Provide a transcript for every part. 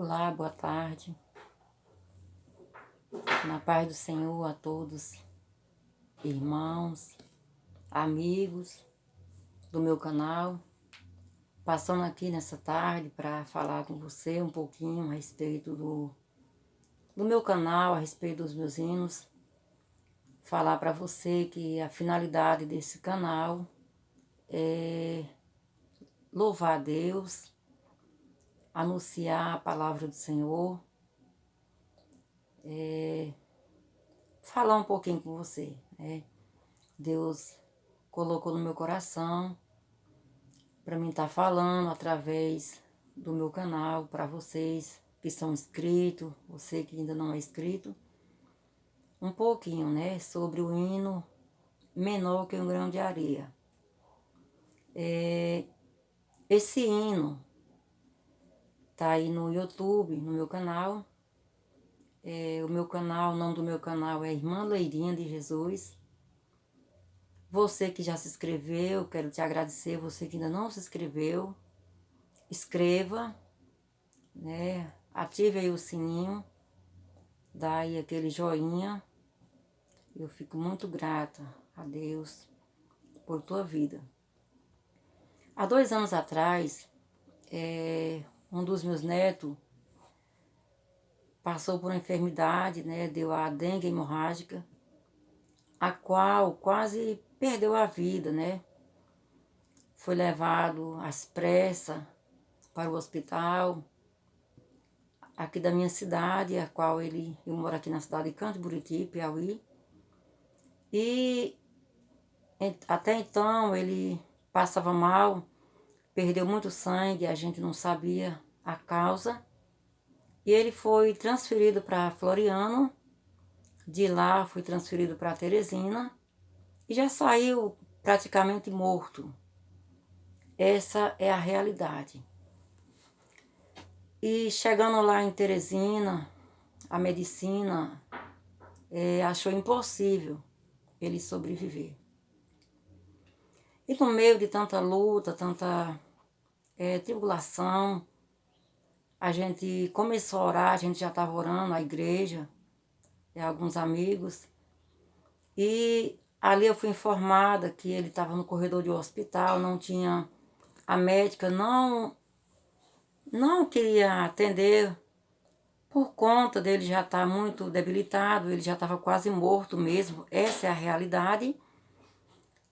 Olá, boa tarde. Na paz do Senhor a todos, irmãos, amigos do meu canal. Passando aqui nessa tarde para falar com você um pouquinho a respeito do meu canal, a respeito dos meus hinos. Falar para você que a finalidade desse canal é louvar a Deus, anunciar a palavra do Senhor, falar um pouquinho com você, né? Deus colocou no meu coração para mim estar falando através do meu canal para vocês que são inscritos, você que ainda não é inscrito, um pouquinho, né, sobre o hino Menor que um Grão de Areia. Esse hino tá aí no YouTube, no meu canal. O nome do meu canal é Irmã Leirinha de Jesus. Você que já se inscreveu, quero te agradecer. Você que ainda não se inscreveu, inscreva, né? Ative aí o sininho, dá aí aquele joinha. Eu fico muito grata a Deus por tua vida. Há 2 anos atrás, um dos meus netos passou por uma enfermidade, né? Deu a dengue hemorrágica, a qual quase perdeu a vida, né? Foi levado às pressas para o hospital aqui da minha cidade, a qual eu moro aqui na cidade de Canto Buriti, Piauí. E até então ele passava mal, perdeu muito sangue, a gente não sabia a causa. E ele foi transferido para Floriano, de lá foi transferido para Teresina e já saiu praticamente morto. Essa é a realidade. E chegando lá em Teresina, a medicina achou impossível ele sobreviver. E no meio de tanta luta, tanta tribulação, a gente começou a orar, a gente já estava orando na igreja, alguns amigos, e ali eu fui informada que ele estava no corredor de um hospital, não tinha, a médica não queria atender por conta dele já estar muito debilitado, ele já estava quase morto mesmo, essa é a realidade.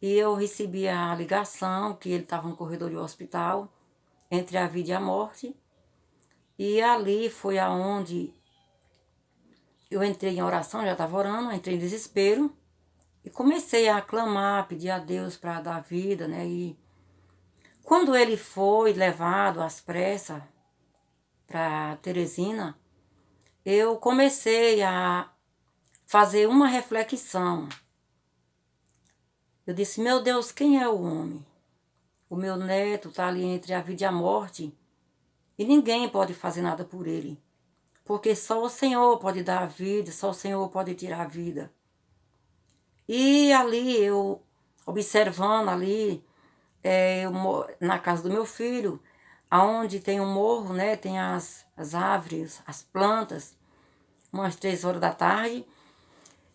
E eu recebi a ligação que ele estava no corredor de um hospital, entre a vida e a morte. E ali foi aonde eu entrei em oração, já estava orando, entrei em desespero. E comecei a clamar, pedir a Deus para dar vida, né? E quando ele foi levado às pressas para Teresina, eu comecei a fazer uma reflexão. Eu disse, meu Deus, quem é o homem? O meu neto está ali entre a vida e a morte e ninguém pode fazer nada por ele. Porque só o Senhor pode dar a vida, só o Senhor pode tirar a vida. E ali eu, observando ali, na casa do meu filho, aonde tem um morro, né? Tem as árvores, as plantas, umas 3 horas da tarde.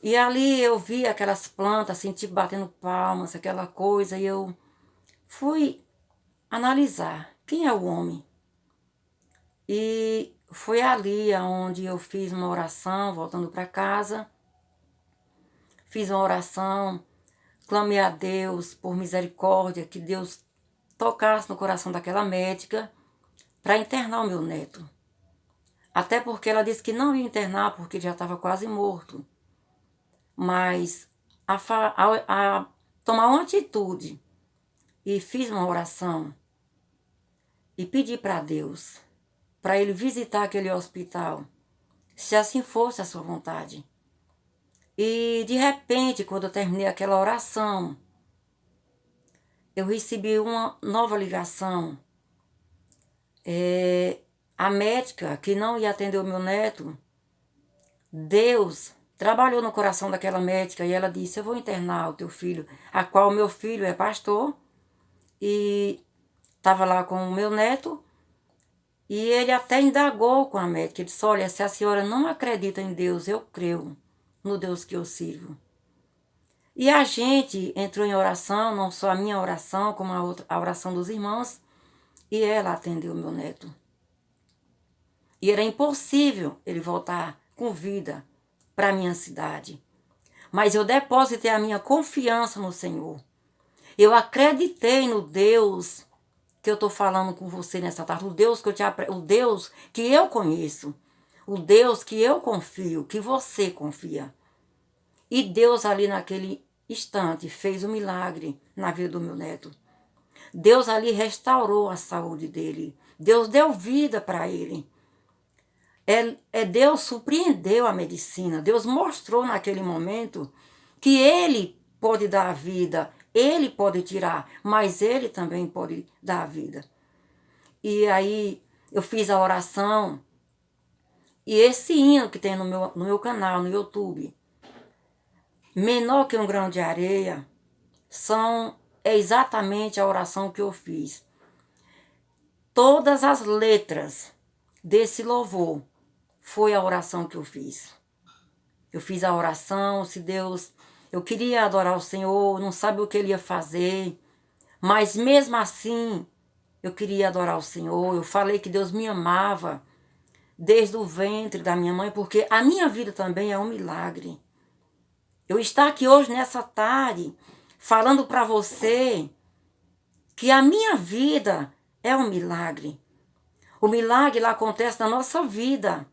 E ali eu vi aquelas plantas, assim, tipo batendo palmas, aquela coisa, e eu fui analisar quem é o homem. E foi ali onde eu fiz uma oração, voltando para casa. Fiz uma oração, clamei a Deus por misericórdia, que Deus tocasse no coração daquela médica para internar o meu neto. Até porque ela disse que não ia internar porque já estava quase morto. Mas a tomar uma atitude e fiz uma oração e pedi para Deus, para ele visitar aquele hospital, se assim fosse a sua vontade. E de repente, quando eu terminei aquela oração, eu recebi uma nova ligação. A médica que não ia atender o meu neto, Deus trabalhou no coração daquela médica e ela disse, eu vou internar o teu filho, a qual o meu filho é pastor, e estava lá com o meu neto, E ele até indagou com a médica. Ele disse, olha, se a senhora não acredita em Deus, eu creio no Deus que eu sirvo. E a gente entrou em oração, não só a minha oração, como a oração dos irmãos, e ela atendeu meu neto. E era impossível ele voltar com vida para a minha cidade. Mas eu depositei a minha confiança no Senhor. Eu acreditei no Deus que eu estou falando com você nessa tarde, o Deus o Deus que eu conheço, o Deus que eu confio, que você confia. E Deus ali naquele instante fez um milagre na vida do meu neto. Deus ali restaurou a saúde dele. Deus deu vida para ele. Deus surpreendeu a medicina. Deus mostrou naquele momento que ele pode dar a vida, ele pode tirar, mas ele também pode dar a vida. E aí eu fiz a oração, e esse hino que tem no meu canal, no YouTube, menor que um grão de areia, é exatamente a oração que eu fiz. Todas as letras desse louvor foi a oração que eu fiz. Eu fiz a oração, se Deus... Eu queria adorar o Senhor, não sabia o que Ele ia fazer, mas mesmo assim, eu queria adorar o Senhor. Eu falei que Deus me amava desde o ventre da minha mãe, porque a minha vida também é um milagre. Eu estar aqui hoje, nessa tarde, falando para você que a minha vida é um milagre. O milagre lá acontece na nossa vida,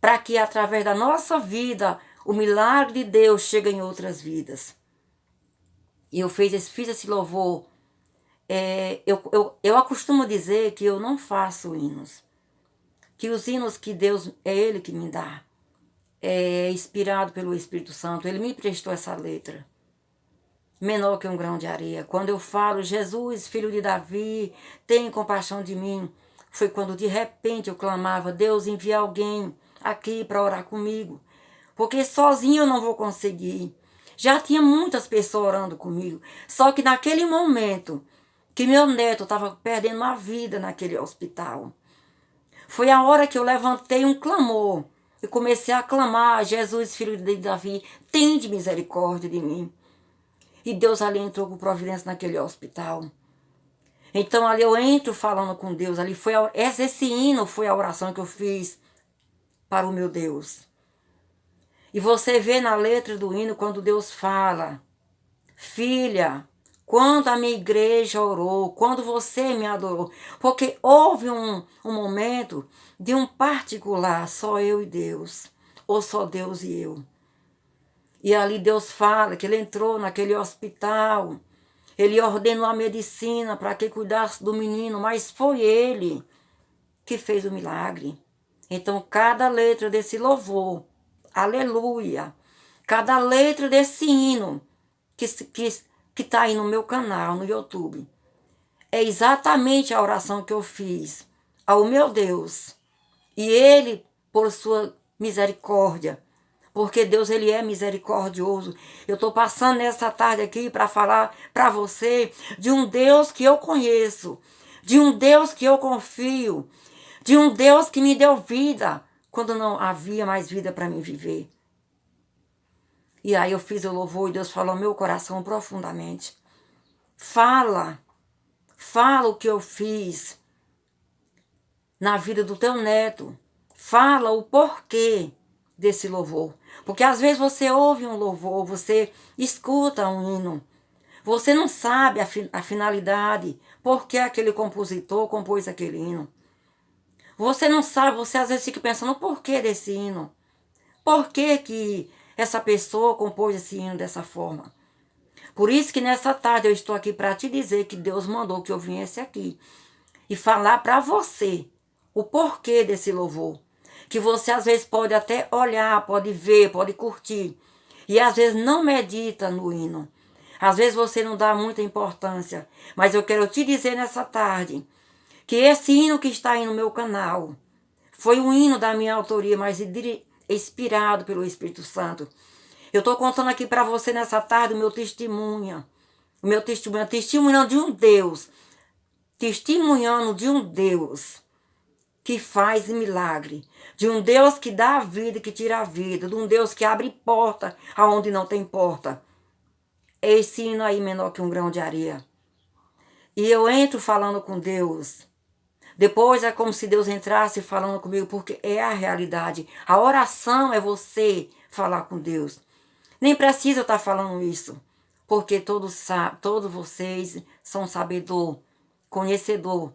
para que através da nossa vida o milagre de Deus chegue em outras vidas. E eu fiz esse louvor. Eu acostumo dizer que eu não faço hinos. Que os hinos que Deus, é Ele que me dá. É inspirado pelo Espírito Santo. Ele me prestou essa letra. Menor que um grão de areia. Quando eu falo, Jesus, filho de Davi, tem compaixão de mim. Foi quando de repente eu clamava, Deus, envia alguém aqui para orar comigo. Porque sozinho eu não vou conseguir. Já tinha muitas pessoas orando comigo. Só que naquele momento que meu neto estava perdendo a vida naquele hospital, foi a hora que eu levantei um clamor. E comecei a clamar, Jesus, filho de Davi, tende misericórdia de mim. E Deus ali entrou com providência naquele hospital. Então ali eu entro falando com Deus. Ali esse hino foi a oração que eu fiz para o meu Deus. E você vê na letra do hino quando Deus fala, filha, quando a minha igreja orou, quando você me adorou, porque houve um momento de um particular, só eu e Deus, ou só Deus e eu. E ali Deus fala que ele entrou naquele hospital, ele ordenou a medicina para que cuidasse do menino, mas foi ele que fez o milagre. Então cada letra desse louvor, aleluia, cada letra desse hino que está aí no meu canal, no YouTube, é exatamente a oração que eu fiz ao meu Deus. E Ele, por sua misericórdia, porque Deus, Ele é misericordioso. Eu estou passando nessa tarde aqui para falar para você de um Deus que eu conheço, de um Deus que eu confio, de um Deus que me deu vida quando não havia mais vida para mim viver. E aí eu fiz o louvor e Deus falou ao meu coração profundamente. Fala o que eu fiz na vida do teu neto. Fala o porquê desse louvor. Porque às vezes você ouve um louvor, você escuta um hino, você não sabe a finalidade, por que aquele compositor compôs aquele hino. Você não sabe, você às vezes fica pensando o porquê desse hino. Por que essa pessoa compôs esse hino dessa forma? Por isso que nessa tarde eu estou aqui para te dizer que Deus mandou que eu viesse aqui e falar para você o porquê desse louvor. Que você às vezes pode até olhar, pode ver, pode curtir. E às vezes não medita no hino. Às vezes você não dá muita importância. Mas eu quero te dizer nessa tarde que esse hino que está aí no meu canal foi um hino da minha autoria, mas inspirado pelo Espírito Santo. Eu estou contando aqui para você nessa tarde o meu testemunho. O meu testemunho, testemunhando de um Deus. Testemunhando de um Deus que faz milagre, de um Deus que dá a vida e que tira a vida, de um Deus que abre porta aonde não tem porta. Esse hino aí menor que um grão de areia. E eu entro falando com Deus. Depois é como se Deus entrasse falando comigo, porque é a realidade. A oração é você falar com Deus. Nem precisa eu estar falando isso, porque todos vocês são sabedor, conhecedor,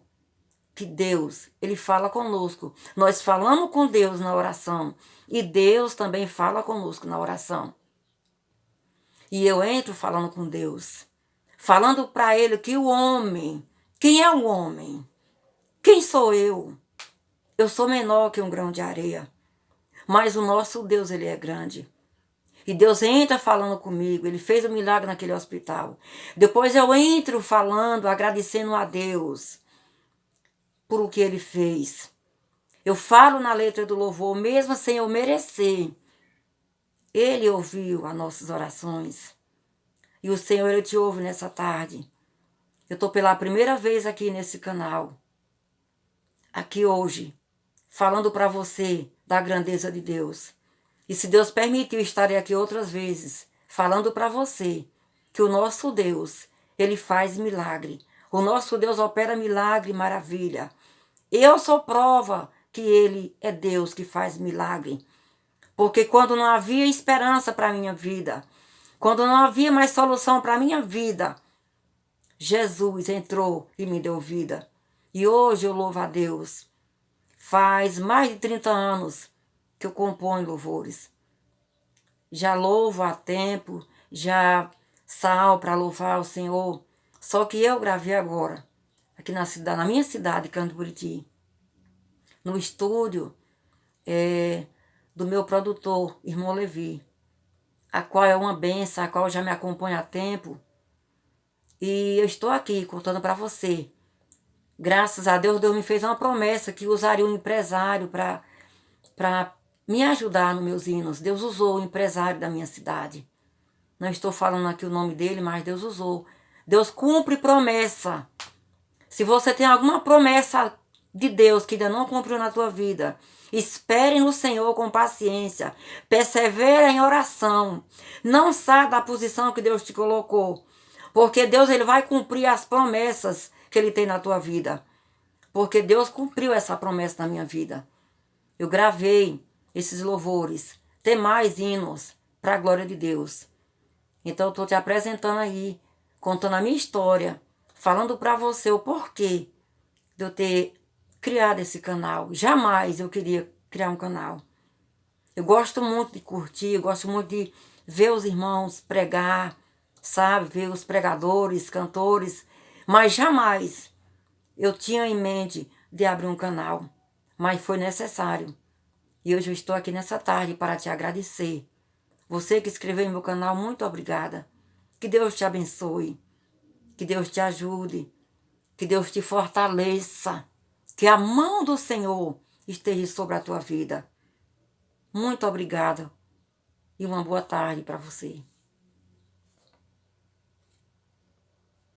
que Deus, Ele fala conosco. Nós falamos com Deus na oração, e Deus também fala conosco na oração. E eu entro falando com Deus, falando para Ele que o homem, quem é o homem? Quem sou eu? Eu sou menor que um grão de areia, mas o nosso Deus, Ele é grande. E Deus entra falando comigo, Ele fez um milagre naquele hospital. Depois eu entro falando, agradecendo a Deus por o que Ele fez. Eu falo na letra do louvor, mesmo sem eu merecer. Ele ouviu as nossas orações. E o Senhor, Ele te ouve nessa tarde. Eu estou pela primeira vez aqui nesse canal. Aqui hoje, falando para você da grandeza de Deus. E se Deus permitir, eu estarei aqui outras vezes, falando para você que o nosso Deus, Ele faz milagre. O nosso Deus opera milagre e maravilha. Eu sou prova que Ele é Deus que faz milagre. Porque quando não havia esperança para a minha vida, quando não havia mais solução para a minha vida, Jesus entrou e me deu vida. E hoje eu louvo a Deus. Faz mais de 30 anos que eu componho louvores. Já louvo há tempo, já sal para louvar o Senhor. Só que eu gravei agora, aqui na minha cidade, Canto Buriti, no estúdio do meu produtor, irmão Levi, a qual é uma benção, a qual já me acompanha há tempo. E eu estou aqui contando para você. Graças a Deus, Deus me fez uma promessa que usaria um empresário para me ajudar nos meus hinos. Deus usou o empresário da minha cidade. Não estou falando aqui o nome dele, mas Deus usou. Deus cumpre promessa. Se você tem alguma promessa de Deus que ainda não cumpriu na tua vida, espere no Senhor com paciência. Persevera em oração. Não saia da posição que Deus te colocou. Porque Deus, Ele vai cumprir as promessas que Ele tem na tua vida. Porque Deus cumpriu essa promessa na minha vida. Eu gravei esses louvores. Tem mais hinos para a glória de Deus. Então eu estou te apresentando aí, contando a minha história, falando para você o porquê de eu ter criado esse canal. Jamais eu queria criar um canal. Eu gosto muito de curtir, eu gosto muito de ver os irmãos pregar, sabe? Ver os pregadores, cantores. Mas jamais eu tinha em mente de abrir um canal. Mas foi necessário. E hoje eu estou aqui nessa tarde para te agradecer. Você que inscreveu em meu canal, muito obrigada. Que Deus te abençoe. Que Deus te ajude. Que Deus te fortaleça. Que a mão do Senhor esteja sobre a tua vida. Muito obrigada. E uma boa tarde para você.